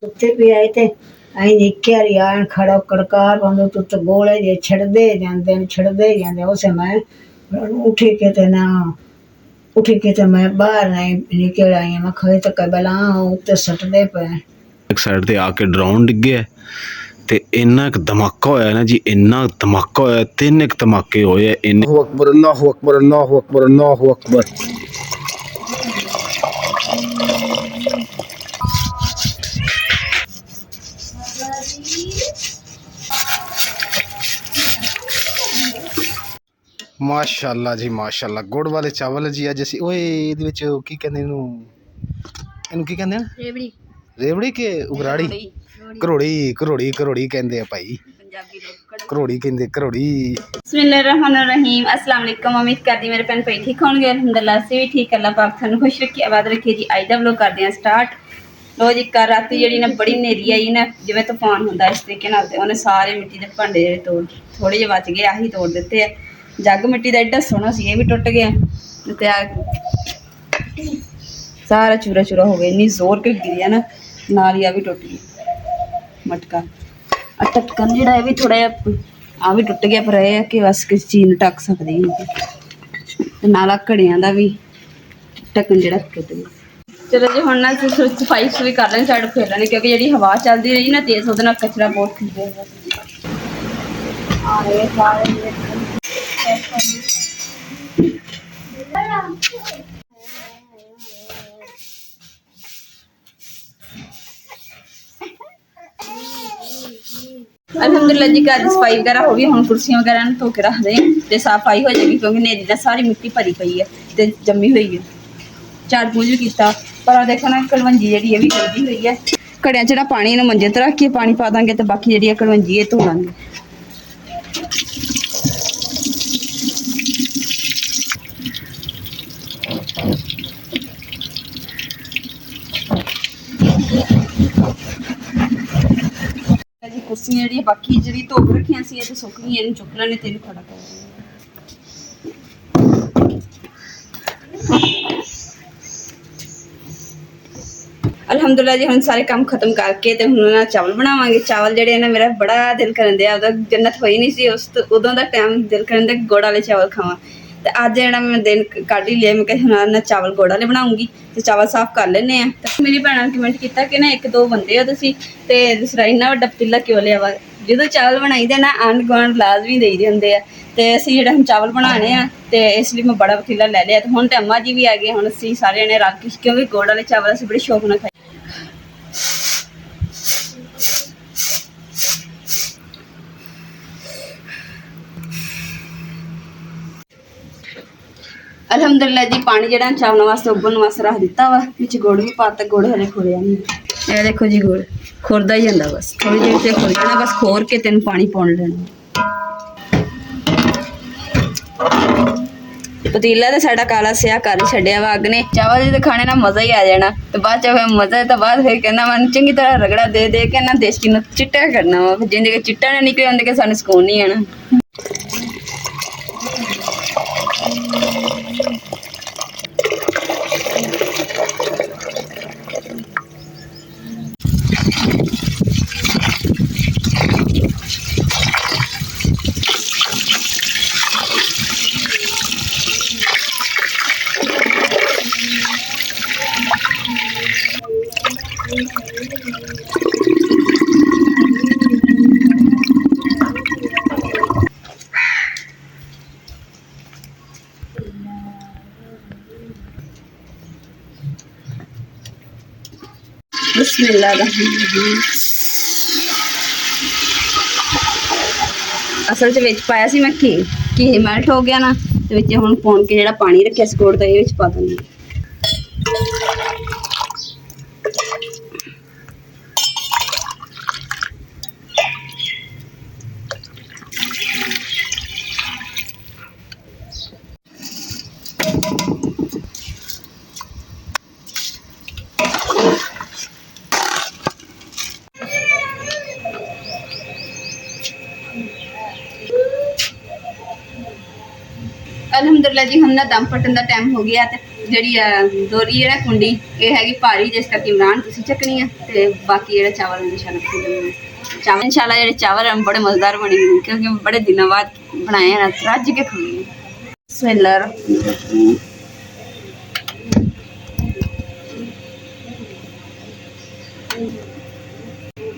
कुत्ते भी आए थे अं निके हारी आन खड़ा कड़कार पाँदे तो गोले जे छिड़दे जाते उस मैं उठी के ते ना उठी के ते मैं बाहर आई निकल आई मैं खड़े तो कबला उत्ते सटदे पे एक साइड ते आके ड्रोन डिगे ते इन्ना एक धमाका होया ना जी, इन्ना धमाका होया, 3 एक धमाके होए। अल्लाहु अकबर अल्लाहु अकबर अल्लाहु अकबर अल्लाहु अकबर। माशाअल्लाह जी माशाअल्लाह, गुड़ वाले चावल जी। अज असीं ओए इहदे विच की कहंदे इहनूं की कहंदे ने, रेवड़ी रेवड़ी के उगराड़ी घरोड़ी घरोड़ी घरोड़ी कहंदे आ भाई, घरोड़ी कहंदे घरोड़ी। बिस्मिल्लाहिर्रहमानिर्रहीम। अस्सलाम वालेकुम। उम्मीद करदी मेरे भैन भाई ठीक होणगे। अल्हम्दुलिल्लाह असीं भी ठीक। अल्लाह पाक तुहानूं खुश रखे आबाद रखे जी। अज दा व्लॉग करदे आ स्टार्ट। लो जी, कल राती जिहड़ी ना बड़ी नेरी आई ना, जिवें तूफान हुंदा इस तरीके नाल, ते उहने सारे मिट्टी दे भांडे जेह्ड़े तोड़ थोड़े जे बच गए, आही तोड़ दित्ते आ। जग मिट्टी दा एड्डा सोहना सी, एह् भी टुट गया ते सारा चूरा चूरा हो गया। इन्नी जोर के गिरी है ना, नाल ही आ भी टुट गई मटका। ढक्कन जेह्ड़ा एह् भी थोड़ा जिहा आ भी टुट गया, पर यह है कि बस किसी चीज़ नूं ढक सकदी ते नाल घड़ियां दा भी ढक्कन जेह्ड़ा टुट गया। चलो जी, हुण ना सफाई सफूई कर लैनी, साइड फेर लैनी, क्योंकि जिहड़ी हवा चलदी रही ना तेज, ओहदे नाल कचरा बहुत खिलरेगा। अल्हम्दुलिल्लाह जी, घर सफाई वगैरह हो गई। हुण कुर्सियां वगैरह धो के रख दें ते सफाई हो जाएगी, क्योंकि नेरी दा सारी मिट्टी भरी पई है ते जम्मी हुई है। झाड़ पूंज भी किया, पर देखो ना कलवंजी जी भी जल्दी हुई है। घड़िया च पानी इन्हूं मंजे ते रख के पानी पा देंगे, तो बाकी जी कलवंजी धो लेंगे। कुर्सियां जी बाकी जी धो के रखियां सी ते सुक गई, इन्हूं चुक लैने ते खड़ा कर। अल्हम्दुलिल्लाह जी, हम सारे काम खत्म करके ते हुण ना चावल बनावांगे। चावल जेह्ड़े ना मेरा बड़ा दिल करन दिया, उदा जन्नत होई नहीं सी उस उदों दा टाइम दिल करन दिया गुड़ वाले चावल खावां, ते अज्ज जेह्ड़ा मैं दिन कड्ढ ही लिया। मैं कहा ना चावल गुड़ वाले बनाऊंगी, ते चावल साफ कर लैने आ। ते मेरी भैणां ने कमेंट किया कि ना 1-2 बंदे हो तुसीं ते इन्ना वड्डा पतीला क्यों लिया वा। ਜਦੋਂ चावल बनाई दे ना आंढ गुआंढ लाजमी देई दिंदे आ, ते ਅਸੀਂ ਜਿਹੜਾ हम चावल बनाने आ ते इसलिए मैं बड़ा पतीला ले लिया। ते हुण ते अम्मा जी भी आ गए, हुण ਅਸੀਂ सारे जने रल के, क्योंकि गुड़ वाले चावल ਅਸੀਂ बड़े शौक नाल खाई। अल्हम्दुलिल्लाह जी, पानी जेह्ड़ा चावलों वास्ते उबलने वास्ते रख दिता वा, विच गुड़ भी पाता। गुड़ हले खुरिया नहीं, ये देखो जी गुड़ खुरदा ही जांदा, बस थोड़ी देर से खुर जाना, बस खोर के तेन पानी पाउण लेना। पतीला तो साडा काला स्याह कर छड्डिया वा अग ने। चावल जो खाने ना मजा ही आ जाना, तो बाद च फिर मजा तो बाद फिर कहना मन चंगी तरह रगड़ा दे दे के ना देसी नूं चिट्टा करना वा। जिंदे के चिट्टा ना निकले उंदे के सानूं सुकून नहीं आना। बिस्मिल्लाहिर्रहमानिर्रहीम। असल च विच पाया सी मैं घी मैल्ट हो गया ना, ते विच हुण पौन के जेह्ड़ा पानी रखिया सी गुड़ दा, इहदे विच पा दिंदी। अल्हम्दुलिल्लाह जी, हम ना दम फटन का टाइम हो गया, तो ਜਿਹੜੀ ਆ ਦੋਰੀ ਜਿਹੜਾ ਕੁੰਡੀ ਇਹ ਹੈਗੀ ਭਾਰੀ, ਜਿਸ ਕਰਕੇ ਇਮਰਾਨ ਤੁਸੀਂ ਚੱਕਣੀ ਆ ਤੇ ਬਾਕੀ ਜਿਹੜਾ ਚਾਵਲ ਇਨਸ਼ਾਅੱਲਾ ਚਾਵਲ ਇਨਸ਼ਾਅੱਲਾ ਜਿਹੜੇ ਚਾਵਲ ਆ ਬੜੇ ਮਜ਼ੇਦਾਰ ਬਣੇ ਨੇ, ਕਿਉਂਕਿ ਬੜੇ ਦਿਨਾਂ ਬਾਅਦ ਬਣਾਏ ਆ, ਰੱਜ ਕੇ ਖਾਣੇ। ਬਿਸਮਿਲ੍ਲਾਹ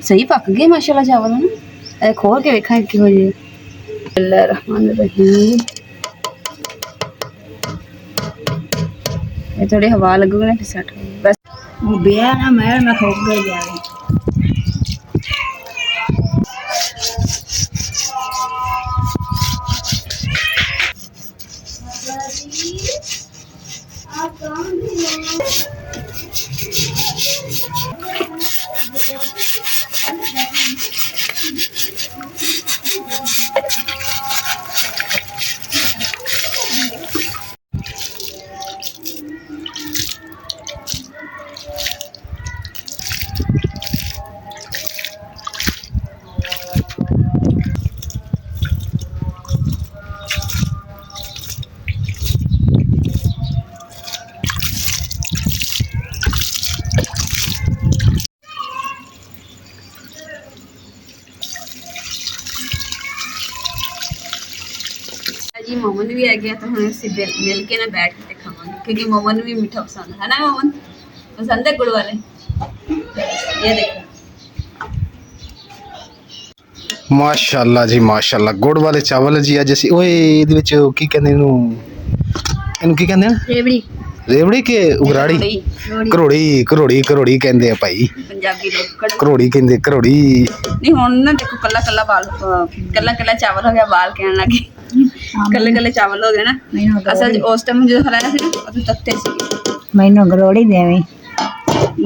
ਸਹੀ ਪੱਕ ਗਏ ਮਾਸ਼ਾਅੱਲਾ ਚਾਵਲ ਨਾ, ਇਹ ਖੋਲ ਕੇ ਵੇਖਾਂ ਕਿਹੋ ਜਿਹੇ। ਬਿਸਮਿਲ੍ਲਾਹ ਰਹਿਮਾਨ ਰਹੀਮ। ਇਹ ਥੋੜੇ ਹਵਾ ਲੱਗੂਗੀ ਨਾ ਫਿਰ ਸੈੱਟ ਹੋ ਬਸ। ਉਹ ਬਿਆ ਨਾ ਮੈਂ ਖੋਕ ਗਈ ਜਾਵੇ। जी मोमन भी आ गया, तो हम इससे मिल के ना बैठ के खावांगे, क्योंकि मोमन भी मीठा पसंद है ना। मोमन पसंद है गुड़ वाले, ये देखो ਮਾਸ਼ਾਅੱਲਾ ਜੀ ਮਾਸ਼ਾਅੱਲਾ। ਗੁੜ ਵਾਲੇ ਚਾਵਲ ਜੀ ਅੱਜ ਅਸੀਂ ਓਏ ਇਹਦੇ ਵਿੱਚ ਕੀ ਕਹਿੰਦੇ ਇਹਨੂੰ ਕੀ ਕਹਿੰਦੇ ਆ? रेवड़ी ਰੇਵੜੀ ਕੇ ਉਗਰਾੜੀ? ਕਰੋੜੀ ਕਰੋੜੀ ਕਰੋੜੀ ਕਹਿੰਦੇ ਆ ਭਾਈ पंजाबी लोग। ਕਰੋੜੀ ਕਹਿੰਦੇ, ਕਰੋੜੀ नहीं हुण ना देखो कल्ला कल्ला बाल कल्ला कल्ला चावल हो गया, बाल कहने लगे कल्ले कल्ले चावल हो गए ना। असल उस टाइम जो खलाया सी उस तत्ते सी। ਮੈਨੂੰ ਗਰੋੜੀ ਦੇਵੀਂ।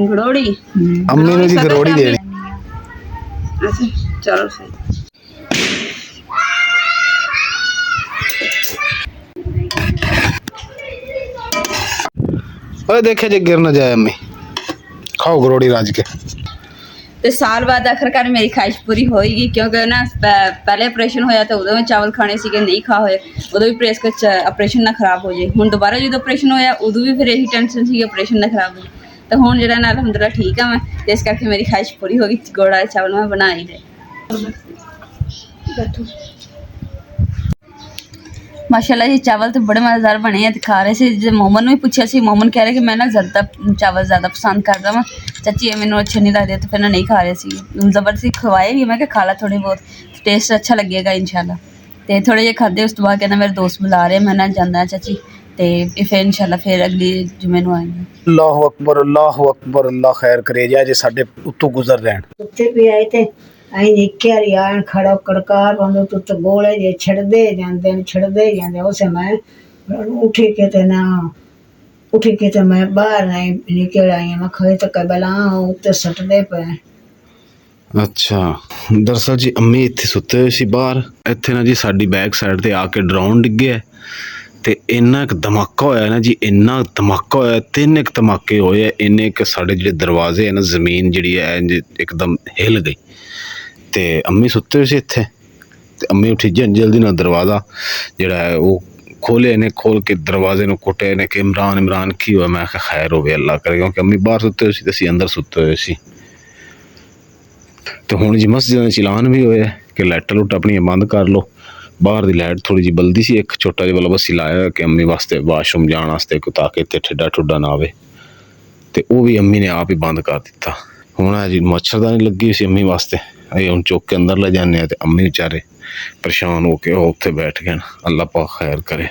गड़ोड़ी ਅੰਮੀ ਨੂੰ ਜੀ ਗਰੋੜੀ ਦੇਣੀ। अच्छा चलो सही। ਓਏ ਦੇਖੇ ਜੇ ਗਿਰ ਨਾ ਜਾਏ ਅੰਮੀ, ਖਾਓ ਗਰੋੜੀ ਰਾਜ ਕੇ। ਤੇ ਸਾਲ ਬਾਅਦ ਆਖਰਕਾਰ ਮੇਰੀ ਖਾਹਿਸ਼ ਪੂਰੀ ਹੋਏਗੀ, ਕਿਉਂਕਿ ਨਾ ਪਹਿਲੇ ਆਪਰੇਸ਼ਨ ਹੋਇਆ ਤਾਂ ਉਦੋਂ ਵੀ ਚਾਵਲ ਖਾਣੇ ਸੀਗੇ, ਨਹੀਂ ਖਾ ਹੋਏ, ਉਦੋਂ ਵੀ ਪ੍ਰੇਸ ਕੁਛ ਆਪਰੇਸ਼ਨ ਨਾ ਖਰਾਬ ਹੋ ਜਾਏ। ਹੁਣ ਦੁਬਾਰਾ ਜਦੋਂ ਆਪਰੇਸ਼ਨ ਹੋਇਆ ਉਦੋਂ ਵੀ ਫਿਰ ਇਹੀ ਟੈਨਸ਼ਨ ਸੀ ਆਪਰੇਸ਼ਨ ਨਾ ਖਰਾਬ ਹੋ ਜਾਏ। ਤਾਂ ਹੁਣ ਜਿਹੜਾ ਨਾ ਅਲਹਮਦੁਲਿਲਾ ਠੀਕ ਆ ਮੈਂ, ਤੇ ਇਸ ਕਰਕੇ ਮੇਰੀ ਖਾਹਿਸ਼ ਪੂਰੀ ਹੋ ਗਈ, ਗੁੜ ਵਾਲੇ ਚਾਵਲ ਮੈਂ ਬਣਾ ਹੀ ਲਏ। ਬੈਠੋ। ਮਾਸ਼ਾਅੱਲਾ ਜੀ ਚਾਵਲ ਤਾਂ ਬੜੇ ਮਜ਼ੇਦਾਰ ਬਣੇ ਆ ਤੇ ਖਾ ਰਹੇ ਸੀ। ਜੇ ਮੋਮਨ ਨੂੰ ਵੀ ਪੁੱਛਿਆ ਸੀ, ਮੋਮਨ ਕਹਿ ਰਿਹਾ ਕਿ ਮੈਂ ਨਾ ਜ਼ਿਆਦਾ ਚਾਵਲ ਜ਼ਿਆਦਾ ਪਸੰਦ ਕਰਦਾ ਵਾਂ, ਚਾਚੀ ਇਹ ਮੈਨੂੰ ਅੱਛੇ ਨਹੀਂ ਲੱਗਦੇ, ਤਾਂ ਫਿਰ ਨਾ ਨਹੀਂ ਖਾ ਰਹੇ ਸੀ। ਜ਼ਬਰਦਸਤੀ ਖਵਾਏ ਵੀ, ਮੈਂ ਕਿਹਾ ਖਾ ਲਾ ਥੋੜ੍ਹੇ ਬਹੁਤ, ਟੇਸਟ ਅੱਛਾ ਲੱਗੇਗਾ ਇਨਸ਼ਾਅੱਲਾ। ਤੇ ਥੋੜ੍ਹੇ ਜਿਹੇ ਖਾਧੇ, ਉਸ ਤੋਂ ਬਾਅਦ ਕਹਿੰਦਾ ਮੇਰੇ ਦੋਸਤ ਬੁਲਾ ਰਹੇ, ਮੈਂ ਨਾ ਜਾਂਦਾ ਚਾਚੀ, ਤੇ ਇਹ ਫਿਰ ਇਨਸ਼ਾਅੱਲਾ ਫਿਰ ਅਗਲੀ ਜੁਮੇ ਨੂੰ ਆਏਂਗੇ। ਅੱਲਾਹੁ ਅਕਬਰ ਅੱਲਾਹੁ ਅਕਬਰ, ਅੱਲਾ ਖੈਰ ਕਰੇ ਜੀ, ਜੇ ਸਾਡੇ ਉੱਤੋਂ ਗੁਜ਼ਰ ਰਹਿਣ। ਕੁੱਤੇ ਵੀ ਆਏ ਤੇ ਅਸੀਂ ਨਿੱਕੇ ਹਰਿਆਣ ਖੜਾ ਕੜਕਾਰ ਪਾਉਂਦੇ ਤੁੱਤ ਗੋਲੇ ਜੇ ਛੱਡਦੇ ਜਾਂਦੇ ਉਸੇ ਮੈਂ ਉੱਠੀ ਕੇ ਤੇ ਮੈਂ ਬਾਹਰ ਨਹੀਂ ਨਿਕਲ ਆਈ। ਮੈਂ ਖੜੇ ਤੇ ਕਬਲਾ ਉੱਤੇ ਸੱਟਦੇ ਪਏ। ਅੱਛਾ, ਦਰਅਸਲ ਜੀ ਅੰਮੀ ਇੱਥੇ ਸੁੱਤੇ ਹੋਏ ਸੀ ਬਾਹਰ, ਇੱਥੇ ਨਾ ਜੀ ਸਾਡੀ ਬੈਕ ਸਾਈਡ ਤੇ ਆ ਕੇ ਡਰਾਉਣ ਡਿੱਗਿਆ ਤੇ ਇੰਨਾ ਇੱਕ ਧਮਾਕਾ ਹੋਇਆ ਨਾ ਜੀ, ਇੰਨਾ ਧਮਾਕਾ ਹੋਇਆ, 3 ਧਮਾਕੇ ਹੋਏ, ਇੰਨੇ ਕਿ ਸਾਡੇ ਜਿਹੜੇ ਦਰਵਾਜ਼ੇ ਹੈ ਨਾ, ਜ਼ਮੀਨ ਜਿਹੜੀ ਹੈ ਇੱਕਦਮ ਹਿੱਲ ਗਈ। ਤੇ ਅੰਮੀ ਸੁੱਤੇ ਹੋਏ ਸੀ ਇੱਥੇ, ਤੇ ਅੰਮੀ ਉੱਠੀ ਜਲਦੀ ਨਾਲ ਦਰਵਾਜ਼ਾ ਜਿਹੜਾ ਹੈ ਉਹ ਖੋਲ੍ਹਿਆ, ਇਹਨੇ ਖੋਲ੍ਹ ਕੇ ਦਰਵਾਜ਼ੇ ਨੂੰ ਕੁੱਟਿਆ, ਇਹਨੇ ਕਿ ਇਮਰਾਨ ਕੀ ਹੋਇਆ? ਮੈਂ ਕਿਹਾ ਖੈਰ ਹੋਵੇ ਅੱਲਾ ਕਰੇ, ਕਿਉਂਕਿ ਅੰਮੀ ਬਾਹਰ ਸੁੱਤੇ ਹੋਏ ਸੀ ਤੇ ਅਸੀਂ ਅੰਦਰ ਸੁੱਤੇ ਹੋਏ ਸੀ। ਤੇ ਹੁਣ ਜੀ ਮਸਜਿਦ ਦੇ ਚਲਾਨ ਵੀ ਹੋਇਆ ਕਿ ਲਾਈਟਾਂ ਲੁੱਟ ਆਪਣੀਆਂ ਬੰਦ ਕਰ ਲਓ। ਬਾਹਰ ਦੀ ਲਾਈਟ ਥੋੜ੍ਹੀ ਜਿਹੀ ਬਲਦੀ ਸੀ, ਇੱਕ ਛੋਟਾ ਜਿਹਾ ਬਲਬ ਅਸੀਂ ਲਾਇਆ ਕਿ ਅੰਮੀ ਵਾਸਤੇ ਵਾਸ਼ਰੂਮ ਜਾਣ ਵਾਸਤੇ, ਤਾਂ ਕਿ ਇੱਥੇ ਠੇਡਾ ਠੁੱਡਾ ਨਾ ਆਵੇ, ਤੇ ਉਹ ਵੀ ਅੰਮੀ ਨੇ ਆਪ ਹੀ ਬੰਦ ਕਰ ਦਿੱਤਾ। ਹੁਣ ਆ ਜੀ ਮੱਛਰਦਾਨੀ ਲੱਗੀ ਸੀ ਅੰਮੀ ਵਾਸਤੇ, ਅਸੀਂ ਹੁਣ ਚੁੱਕ ਕੇ ਅੰਦਰ ਲੈ ਜਾਂਦੇ ਹਾਂ, ਤੇ ਅੰਮੀ ਵਿਚਾਰੇ ਪਰੇਸ਼ਾਨ ਹੋ ਕੇ ਉਹ ਉੱਥੇ ਬੈਠ ਗਏ। ਅੱਲਾ ਪਾਕ ਖੈਰ ਕਰੇ।